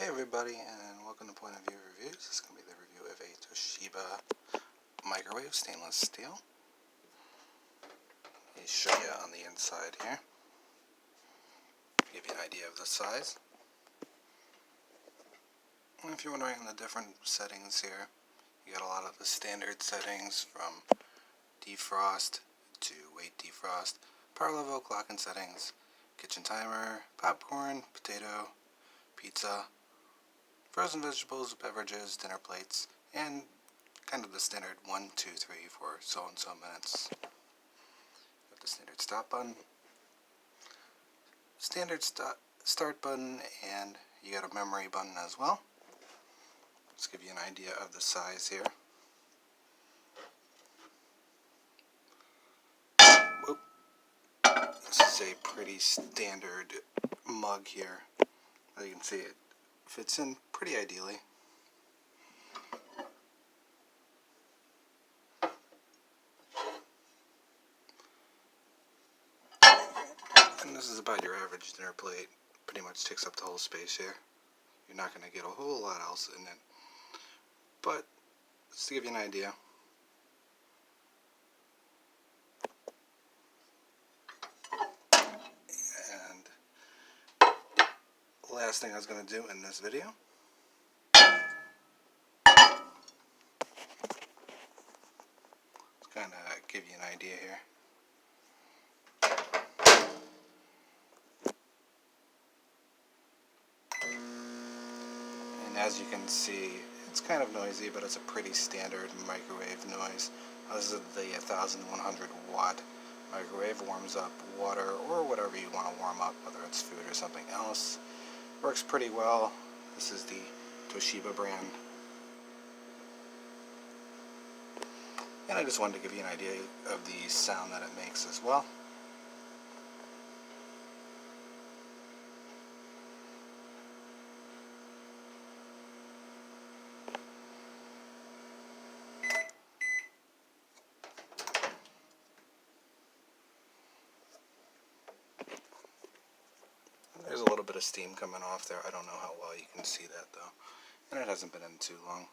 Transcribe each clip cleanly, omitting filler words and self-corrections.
Hey everybody, and welcome to Point of View Reviews. This is going to be the review of a Toshiba microwave, stainless steel. Let me show you on the inside here. Give you an idea of the size. And if you're wondering the different settings here, you got a lot of the standard settings from defrost to weight defrost, power level, clock and settings, kitchen timer, popcorn, potato, pizza, frozen vegetables, beverages, dinner plates, and kind of the standard 1, 2, 3 for so and so minutes. Got the standard stop button, standard start button, and you got a memory button as well. Let's give you an idea of the size here. Whoop. This is a pretty standard mug here. As you can see, it fits in pretty ideally. And this is about your average dinner plate. Pretty much takes up the whole space here. You're not going to get a whole lot else in it. But, just to give you an idea. And the last thing I was going to do in this video is kind of give you an idea here. And as you can see, it's kind of noisy, but it's a pretty standard microwave noise. This is the 1100 watt microwave. Warms up water or whatever you want to warm up, whether it's food or something else. Works pretty well. This is the Toshiba brand. And I just wanted to give you an idea of the sound that it makes as well. There's a little bit of steam coming off there. I don't know how well you can see that though. And it hasn't been in too long.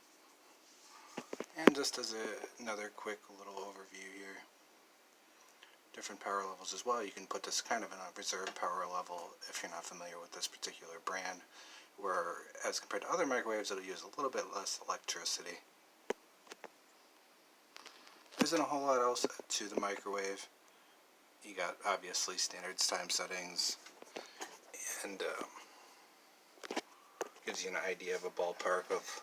And just as another quick little overview here, different power levels as well. You can put this kind of in a reserve power level if you're not familiar with this particular brand, where as compared to other microwaves it'll use a little bit less electricity. There isn't a whole lot else to the microwave. You got obviously standard time settings, and gives you an idea of a ballpark of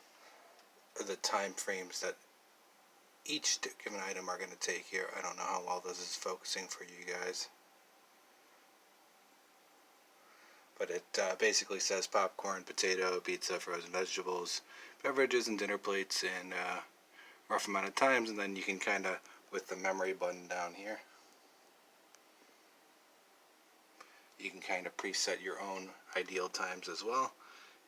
the time frames that each given item are going to take here. I don't know how well this is focusing for you guys, but it basically says popcorn, potato, pizza, frozen vegetables, beverages, and dinner plates in rough amount of times, and then you can kind of, with the memory button down here, you can kind of preset your own ideal times as well.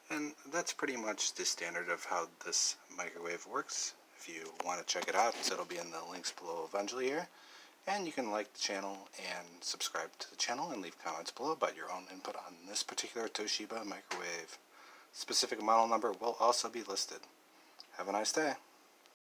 And that's pretty much the standard of how this microwave works. If you want to check it out, it'll be in the links below eventually here. And you can like the channel and subscribe to the channel and leave comments below about your own input on this particular Toshiba microwave. Specific model number will also be listed. Have a nice day.